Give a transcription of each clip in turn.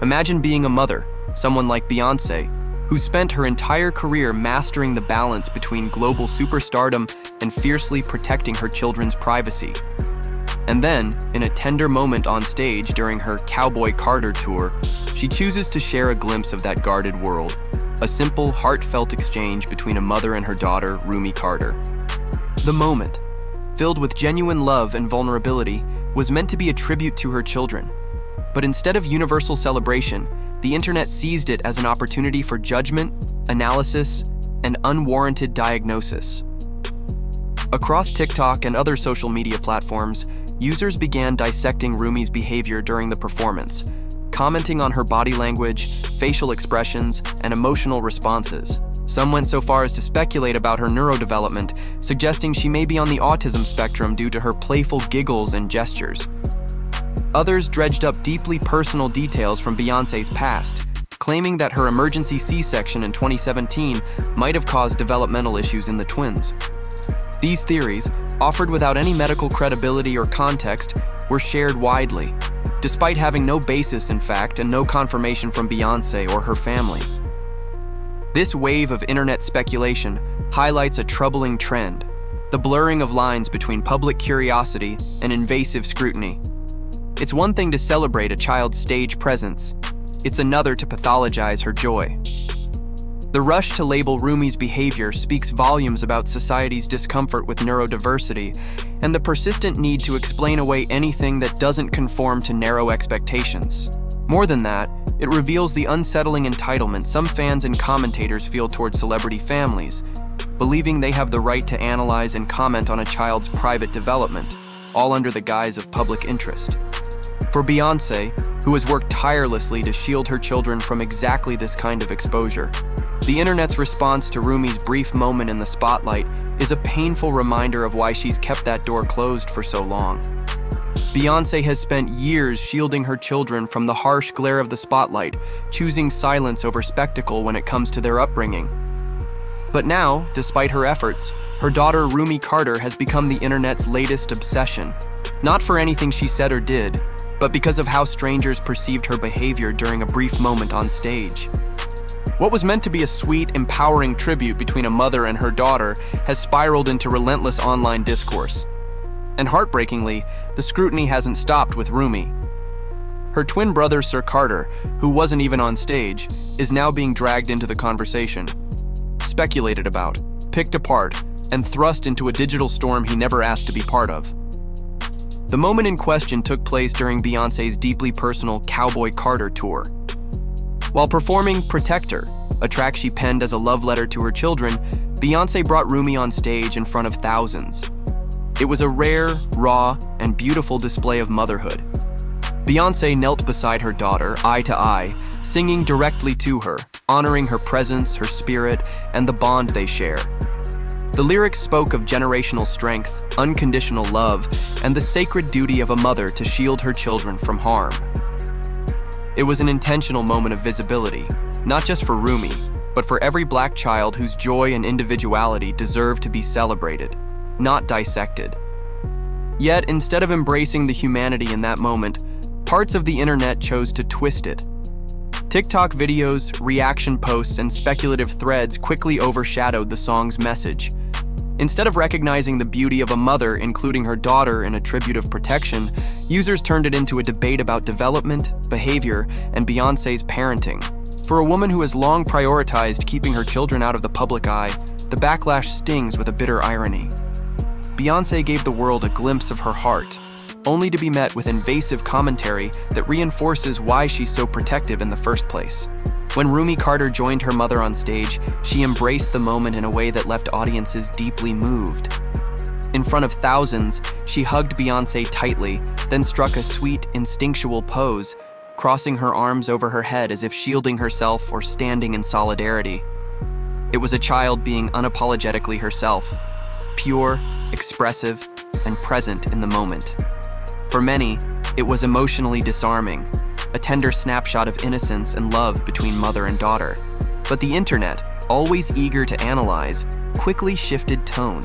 Imagine being a mother, someone like Beyoncé, who spent her entire career mastering the balance between global superstardom and fiercely protecting her children's privacy. And then, in a tender moment on stage during her Cowboy Carter tour, she chooses to share a glimpse of that guarded world, a simple, heartfelt exchange between a mother and her daughter, Roomie Carter. The moment, filled with genuine love and vulnerability, was meant to be a tribute to her children. But instead of universal celebration, the internet seized it as an opportunity for judgment, analysis, and unwarranted diagnosis. Across TikTok and other social media platforms, users began dissecting Roomie's behavior during the performance, commenting on her body language, facial expressions, and emotional responses. Some went so far as to speculate about her neurodevelopment, suggesting she may be on the autism spectrum due to her playful giggles and gestures. Others dredged up deeply personal details from Beyoncé's past, claiming that her emergency C-section in 2017 might have caused developmental issues in the twins. These theories, offered without any medical credibility or context, were shared widely, despite having no basis in fact and no confirmation from Beyoncé or her family. This wave of internet speculation highlights a troubling trend: the blurring of lines between public curiosity and invasive scrutiny. It's one thing to celebrate a child's stage presence. It's another to pathologize her joy. The rush to label Roomie's behavior speaks volumes about society's discomfort with neurodiversity and the persistent need to explain away anything that doesn't conform to narrow expectations. More than that, it reveals the unsettling entitlement some fans and commentators feel toward celebrity families, believing they have the right to analyze and comment on a child's private development, all under the guise of public interest. For Beyoncé, who has worked tirelessly to shield her children from exactly this kind of exposure, the internet's response to Roomie's brief moment in the spotlight is a painful reminder of why she's kept that door closed for so long. Beyoncé has spent years shielding her children from the harsh glare of the spotlight, choosing silence over spectacle when it comes to their upbringing. But now, despite her efforts, her daughter Roomie Carter has become the internet's latest obsession, not for anything she said or did, but because of how strangers perceived her behavior during a brief moment on stage. What was meant to be a sweet, empowering tribute between a mother and her daughter has spiraled into relentless online discourse. And heartbreakingly, the scrutiny hasn't stopped with Roomie. Her twin brother, Sir Carter, who wasn't even on stage, is now being dragged into the conversation, speculated about, picked apart, and thrust into a digital storm he never asked to be part of. The moment in question took place during Beyoncé's deeply personal Cowboy Carter tour. While performing Protector, a track she penned as a love letter to her children, Beyoncé brought Roomie on stage in front of thousands. It was a rare, raw, and beautiful display of motherhood. Beyoncé knelt beside her daughter, eye to eye, singing directly to her, honoring her presence, her spirit, and the bond they share. The lyrics spoke of generational strength, unconditional love, and the sacred duty of a mother to shield her children from harm. It was an intentional moment of visibility, not just for Roomie, but for every Black child whose joy and individuality deserve to be celebrated, not dissected. Yet, instead of embracing the humanity in that moment, parts of the internet chose to twist it. TikTok videos, reaction posts, and speculative threads quickly overshadowed the song's message. Instead of recognizing the beauty of a mother, including her daughter, in a tribute of protection, users turned it into a debate about development, behavior, and Beyoncé's parenting. For a woman who has long prioritized keeping her children out of the public eye, the backlash stings with a bitter irony. Beyoncé gave the world a glimpse of her heart, only to be met with invasive commentary that reinforces why she's so protective in the first place. When Roomie Carter joined her mother on stage, she embraced the moment in a way that left audiences deeply moved. In front of thousands, she hugged Beyoncé tightly, then struck a sweet, instinctual pose, crossing her arms over her head as if shielding herself or standing in solidarity. It was a child being unapologetically herself, pure, expressive, and present in the moment. For many, it was emotionally disarming, a tender snapshot of innocence and love between mother and daughter. But the internet, always eager to analyze, quickly shifted tone.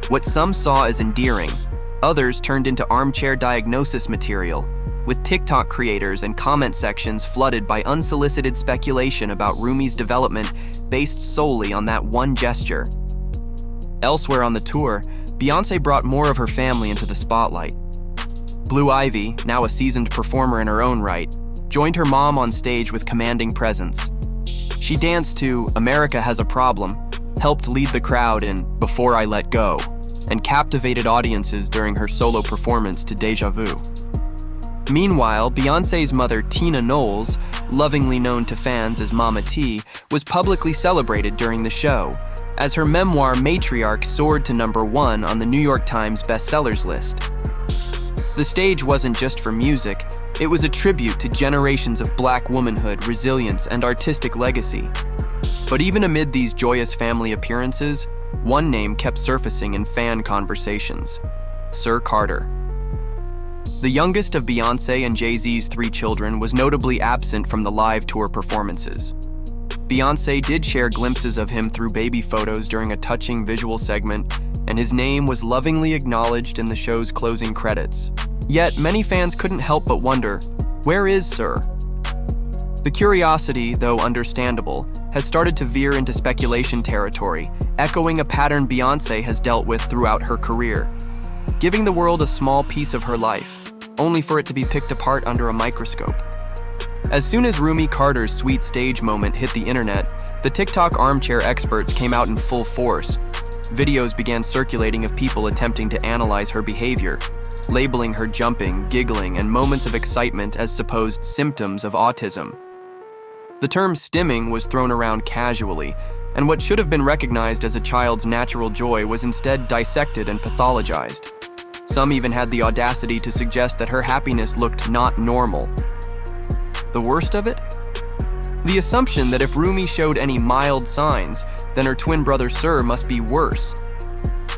What some saw as endearing, others turned into armchair diagnosis material, with TikTok creators and comment sections flooded by unsolicited speculation about Roomie's development based solely on that one gesture. Elsewhere on the tour, Beyoncé brought more of her family into the spotlight. Blue Ivy, now a seasoned performer in her own right, joined her mom on stage with commanding presence. She danced to "America Has a Problem," helped lead the crowd in "Before I Let Go," and captivated audiences during her solo performance to "Deja Vu." Meanwhile, Beyoncé's mother, Tina Knowles, lovingly known to fans as Mama T, was publicly celebrated during the show, as her memoir Matriarch soared to #1 on the New York Times bestsellers list. The stage wasn't just for music, it was a tribute to generations of Black womanhood, resilience, and artistic legacy. But even amid these joyous family appearances, one name kept surfacing in fan conversations: Sir Carter. The youngest of Beyoncé and Jay-Z's 3 children was notably absent from the live tour performances. Beyoncé did share glimpses of him through baby photos during a touching visual segment, and his name was lovingly acknowledged in the show's closing credits. Yet, many fans couldn't help but wonder, where is Sir? The curiosity, though understandable, has started to veer into speculation territory, echoing a pattern Beyoncé has dealt with throughout her career. Giving the world a small piece of her life, only for it to be picked apart under a microscope. As soon as Roomie Carter's sweet stage moment hit the internet, the TikTok armchair experts came out in full force. Videos began circulating of people attempting to analyze her behavior, labeling her jumping, giggling, and moments of excitement as supposed symptoms of autism. The term stimming was thrown around casually, and what should have been recognized as a child's natural joy was instead dissected and pathologized. Some even had the audacity to suggest that her happiness looked not normal. The worst of it? The assumption that if Roomie showed any mild signs, then her twin brother Sir must be worse.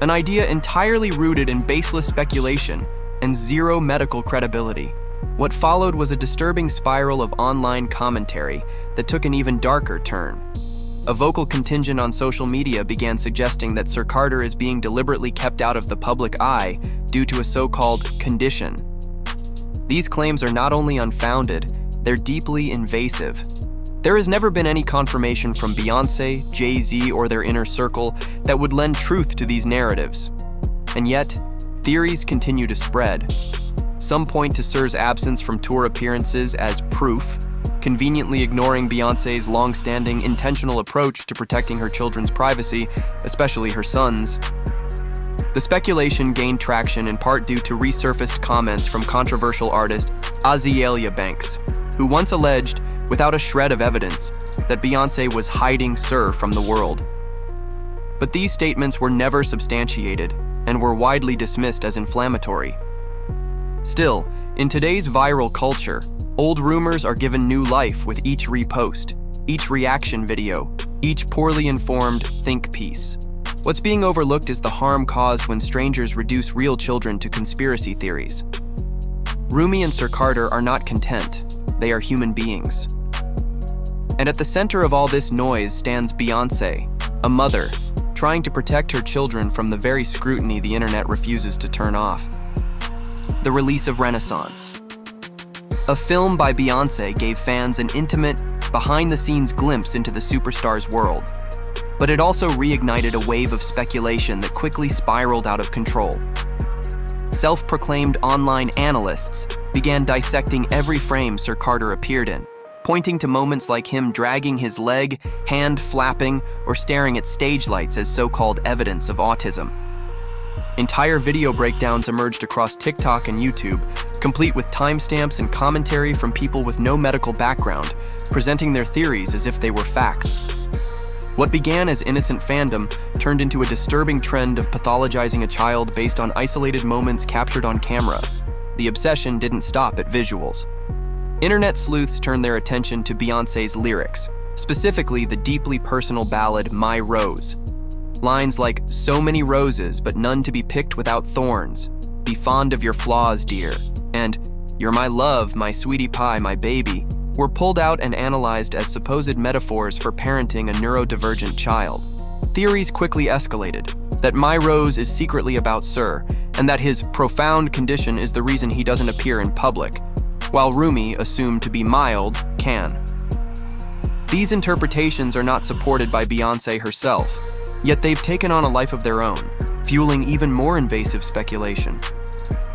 An idea entirely rooted in baseless speculation and zero medical credibility. What followed was a disturbing spiral of online commentary that took an even darker turn. A vocal contingent on social media began suggesting that Sir Carter is being deliberately kept out of the public eye due to a so-called condition. These claims are not only unfounded, they're deeply invasive. There has never been any confirmation from Beyoncé, Jay-Z, or their inner circle that would lend truth to these narratives. And yet, theories continue to spread. Some point to Sir's absence from tour appearances as proof, conveniently ignoring Beyoncé's long-standing intentional approach to protecting her children's privacy, especially her son's. The speculation gained traction in part due to resurfaced comments from controversial artist Azealia Banks, who once alleged, without a shred of evidence, that Beyoncé was hiding Sir from the world. But these statements were never substantiated and were widely dismissed as inflammatory. Still, in today's viral culture, old rumors are given new life with each repost, each reaction video, each poorly informed think piece. What's being overlooked is the harm caused when strangers reduce real children to conspiracy theories. Roomie and Sir Carter are not content, they are human beings. And at the center of all this noise stands Beyoncé, a mother, trying to protect her children from the very scrutiny the internet refuses to turn off. The release of Renaissance. A film by Beyoncé gave fans an intimate, behind-the-scenes glimpse into the superstar's world, but it also reignited a wave of speculation that quickly spiraled out of control. Self-proclaimed online analysts began dissecting every frame Sir Carter appeared in, pointing to moments like him dragging his leg, hand flapping, or staring at stage lights as so-called evidence of autism. Entire video breakdowns emerged across TikTok and YouTube, complete with timestamps and commentary from people with no medical background, presenting their theories as if they were facts. What began as innocent fandom turned into a disturbing trend of pathologizing a child based on isolated moments captured on camera. The obsession didn't stop at visuals. Internet sleuths turned their attention to Beyoncé's lyrics, specifically the deeply personal ballad My Rose. Lines like, "So many roses, but none to be picked without thorns. Be fond of your flaws, dear," and "You're my love, my sweetie pie, my baby," were pulled out and analyzed as supposed metaphors for parenting a neurodivergent child. Theories quickly escalated, that My Rose is secretly about Sir, and that his profound condition is the reason he doesn't appear in public. while Roomie, assumed to be mild, can. These interpretations are not supported by Beyoncé herself, yet they've taken on a life of their own, fueling even more invasive speculation.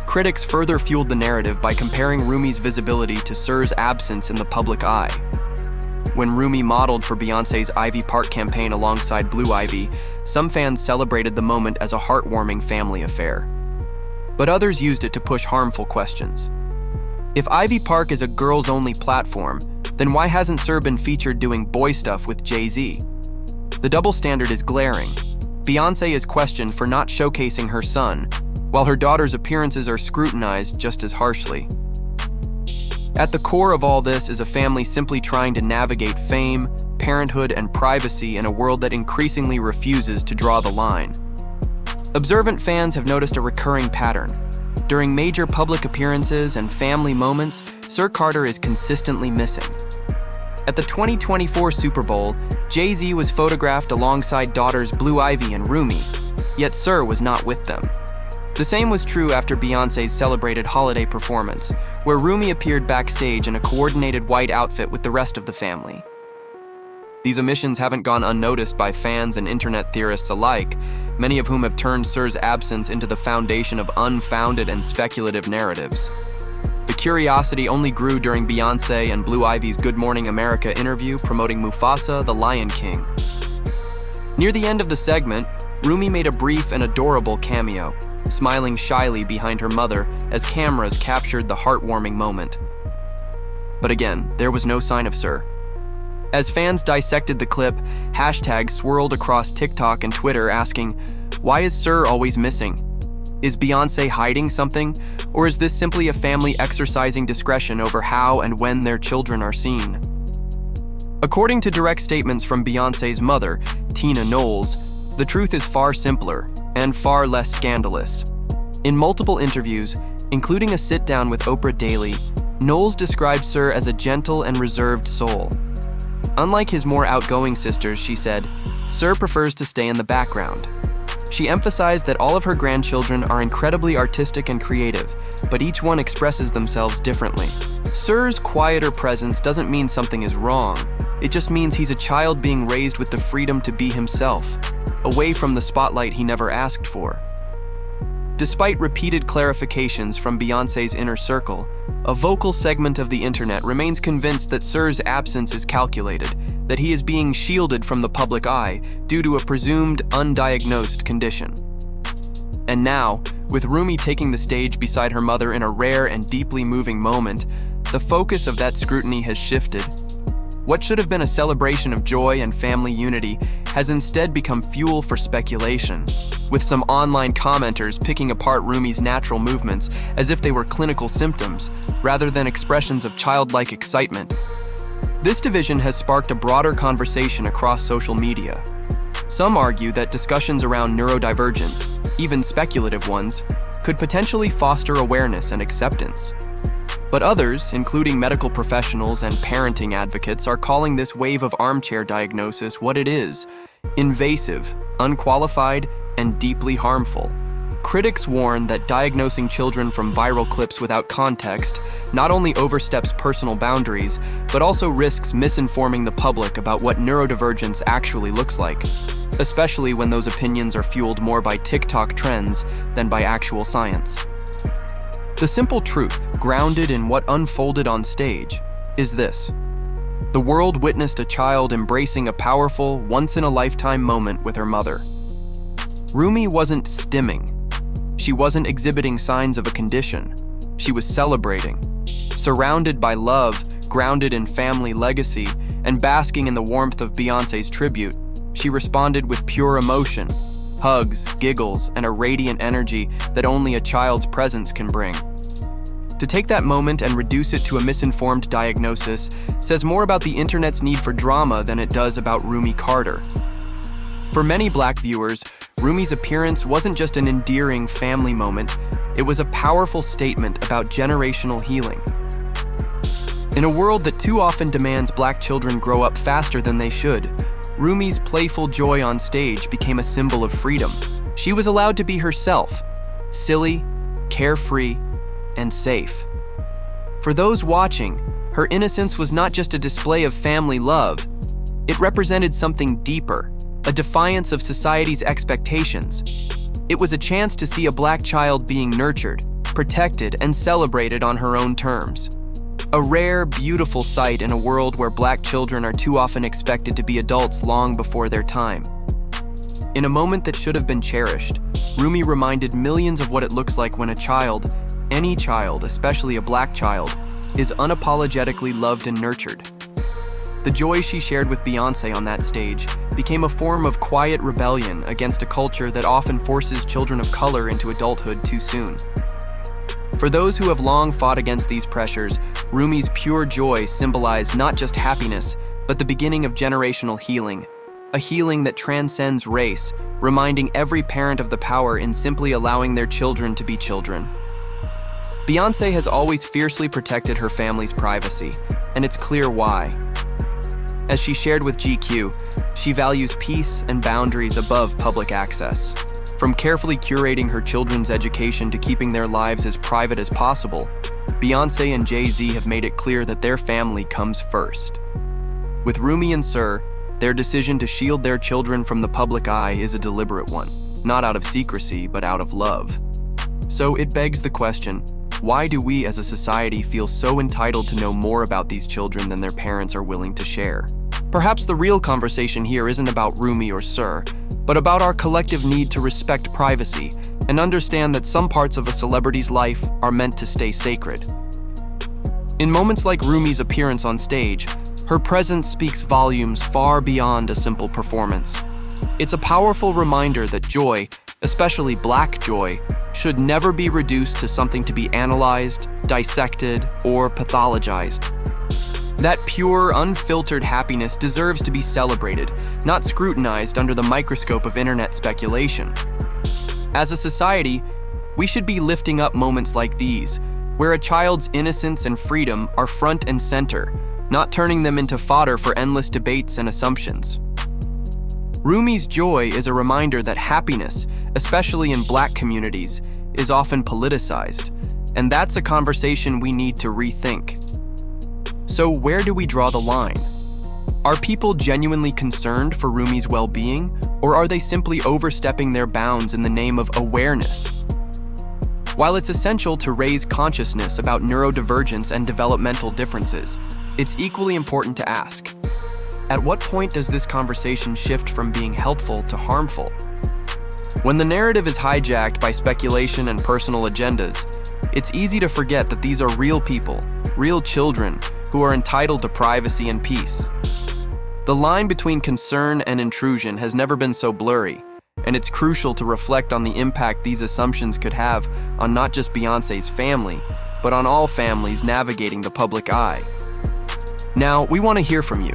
Critics further fueled the narrative by comparing Roomie's visibility to Sir's absence in the public eye. When Roomie modeled for Beyoncé's Ivy Park campaign alongside Blue Ivy, some fans celebrated the moment as a heartwarming family affair. But others used it to push harmful questions. If Ivy Park is a girls-only platform, then why hasn't Sir been featured doing boy stuff with Jay-Z? The double standard is glaring. Beyoncé is questioned for not showcasing her son, while her daughter's appearances are scrutinized just as harshly. At the core of all this is a family simply trying to navigate fame, parenthood, and privacy in a world that increasingly refuses to draw the line. Observant fans have noticed a recurring pattern. During major public appearances and family moments, Sir Carter is consistently missing. At the 2024 Super Bowl, Jay-Z was photographed alongside daughters Blue Ivy and Roomie, yet Sir was not with them. The same was true after Beyoncé's celebrated holiday performance, where Roomie appeared backstage in a coordinated white outfit with the rest of the family. These omissions haven't gone unnoticed by fans and internet theorists alike, many of whom have turned Sir's absence into the foundation of unfounded and speculative narratives. The curiosity only grew during Beyoncé and Blue Ivy's Good Morning America interview promoting Mufasa, the Lion King. Near the end of the segment, Roomie made a brief and adorable cameo, smiling shyly behind her mother as cameras captured the heartwarming moment. But again, there was no sign of Sir. As fans dissected the clip, hashtags swirled across TikTok and Twitter asking, "Why is Sir always missing? Is Beyoncé hiding something? Or is this simply a family exercising discretion over how and when their children are seen?" According to direct statements from Beyoncé's mother, Tina Knowles, the truth is far simpler and far less scandalous. In multiple interviews, including a sit-down with Oprah Daily, Knowles described Sir as a gentle and reserved soul. Unlike his more outgoing sisters, she said, Sir prefers to stay in the background. She emphasized that all of her grandchildren are incredibly artistic and creative, but each one expresses themselves differently. Sir's quieter presence doesn't mean something is wrong. It just means he's a child being raised with the freedom to be himself, away from the spotlight he never asked for. Despite repeated clarifications from Beyoncé's inner circle, a vocal segment of the internet remains convinced that Sir's absence is calculated, that he is being shielded from the public eye due to a presumed undiagnosed condition. And now, with Roomie taking the stage beside her mother in a rare and deeply moving moment, the focus of that scrutiny has shifted. What should have been a celebration of joy and family unity has instead become fuel for speculation, with some online commenters picking apart Roomie's natural movements as if they were clinical symptoms, rather than expressions of childlike excitement. This division has sparked a broader conversation across social media. Some argue that discussions around neurodivergence, even speculative ones, could potentially foster awareness and acceptance. But others, including medical professionals and parenting advocates, are calling this wave of armchair diagnosis what it is: invasive, unqualified, and deeply harmful. Critics warn that diagnosing children from viral clips without context not only oversteps personal boundaries, but also risks misinforming the public about what neurodivergence actually looks like, especially when those opinions are fueled more by TikTok trends than by actual science. The simple truth, grounded in what unfolded on stage, is this: the world witnessed a child embracing a powerful, once-in-a-lifetime moment with her mother. Roomie wasn't stimming. She wasn't exhibiting signs of a condition. She was celebrating. Surrounded by love, grounded in family legacy, and basking in the warmth of Beyoncé's tribute, she responded with pure emotion, hugs, giggles, and a radiant energy that only a child's presence can bring. To take that moment and reduce it to a misinformed diagnosis says more about the internet's need for drama than it does about Roomie Carter. For many Black viewers, Roomie's appearance wasn't just an endearing family moment, it was a powerful statement about generational healing. In a world that too often demands Black children grow up faster than they should, Roomie's playful joy on stage became a symbol of freedom. She was allowed to be herself, silly, carefree, and safe. For those watching, her innocence was not just a display of family love. It represented something deeper, a defiance of society's expectations. It was a chance to see a Black child being nurtured, protected, and celebrated on her own terms. A rare, beautiful sight in a world where Black children are too often expected to be adults long before their time. In a moment that should have been cherished, Roomie reminded millions of what it looks like when a child, any child, especially a Black child, is unapologetically loved and nurtured. The joy she shared with Beyoncé on that stage became a form of quiet rebellion against a culture that often forces children of color into adulthood too soon. For those who have long fought against these pressures, Roomie's pure joy symbolized not just happiness, but the beginning of generational healing, a healing that transcends race, reminding every parent of the power in simply allowing their children to be children. Beyoncé has always fiercely protected her family's privacy, and it's clear why. As she shared with GQ, she values peace and boundaries above public access. From carefully curating her children's education to keeping their lives as private as possible, Beyoncé and Jay-Z have made it clear that their family comes first. With Roomie and Sir, their decision to shield their children from the public eye is a deliberate one, not out of secrecy, but out of love. So it begs the question, why do we as a society feel so entitled to know more about these children than their parents are willing to share? Perhaps the real conversation here isn't about Roomie or Sir, but about our collective need to respect privacy and understand that some parts of a celebrity's life are meant to stay sacred. In moments like Roomie's appearance on stage, her presence speaks volumes far beyond a simple performance. It's a powerful reminder that joy, especially Black joy, should never be reduced to something to be analyzed, dissected, or pathologized. That pure, unfiltered happiness deserves to be celebrated, not scrutinized under the microscope of internet speculation. As a society, we should be lifting up moments like these, where a child's innocence and freedom are front and center, not turning them into fodder for endless debates and assumptions. Roomie's joy is a reminder that happiness, especially in Black communities, is often politicized, and that's a conversation we need to rethink. So where do we draw the line? Are people genuinely concerned for Roomie's well-being, or are they simply overstepping their bounds in the name of awareness? While it's essential to raise consciousness about neurodivergence and developmental differences, it's equally important to ask, at what point does this conversation shift from being helpful to harmful? When the narrative is hijacked by speculation and personal agendas, it's easy to forget that these are real people, real children, who are entitled to privacy and peace. The line between concern and intrusion has never been so blurry, and it's crucial to reflect on the impact these assumptions could have on not just Beyoncé's family, but on all families navigating the public eye. Now, we want to hear from you.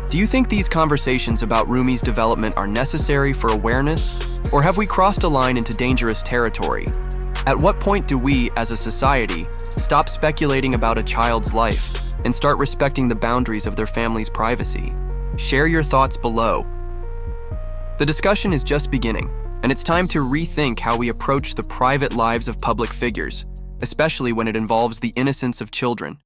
Do you think these conversations about Roomie's development are necessary for awareness, or have we crossed a line into dangerous territory? At what point do we, as a society, stop speculating about a child's life and start respecting the boundaries of their family's privacy? Share your thoughts below. The discussion is just beginning, and it's time to rethink how we approach the private lives of public figures, especially when it involves the innocence of children.